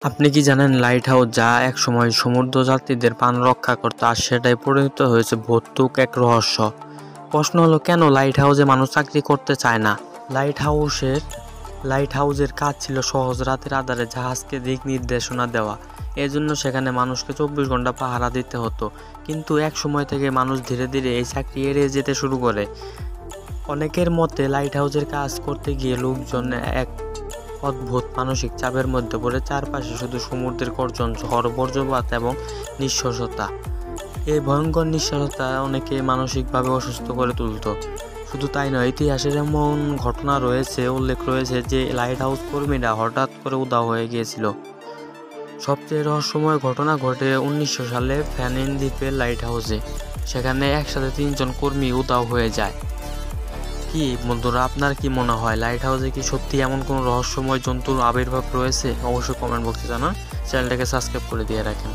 আপনি কি জানেন লাইট হাউস যা একসময় সমুদ্র যাত্রীদের প্রাণ রক্ষা করত আর সেটাই পরিণত হয়েছে ভৌতিক এক রহস্য। প্রশ্ন হলো কেন লাইট হাউসে মানুষ চাকরি করতে চায় না। লাইট হাউসের কাজ ছিল সহজ রাতের আধারে জাহাজকে দিক নির্দেশনা দেওয়া। এজন্য সেখানে মানুষকে 24 ঘন্টা পাহারা দিতে হতো। কিন্তু এক সময় থেকে মানুষ ধীরে ধীরে এই চাকরি এড়িয়ে যেতে শুরু করে। অনেকের মতে লাইট হাউসের কাজ করতে গিয়ে লোকজন এক অদ্ভুত মানসিক চাপের মধ্যে পড়ে। চারপাশে শুধু সমুদ্রের গর্জন, ঝড়, বজ্রপাত এবং নিঃশ্বাসতা। এই ভয়ঙ্কর নিঃশ্বাসতা অনেকে মানসিকভাবে অসুস্থ করে তুলত। শুধু তাই নয়, ইতিহাসের এমন ঘটনা উল্লেখ রয়েছে যে লাইট হাউস কর্মীরা হঠাৎ করে উধাও হয়ে গিয়েছিল। সবচেয়ে রহস্যময় ঘটনা ঘটে 1900 সালে ফ্যানিন দ্বীপের লাইট হাউসে। সেখানে একসাথে 3 জন কর্মী উধাও হয়ে যায়। কি বন্ধুরা, আপনার কি মনে হয় লাইট হাউসে কি সত্যি এমন কোনো রহস্যময় জন্তুর আবির্ভাব রয়েছে? অবশ্যই কমেন্ট বক্সে জানান। চ্যানেলটাকে সাবস্ক্রাইব করে দিয়ে রাখেন।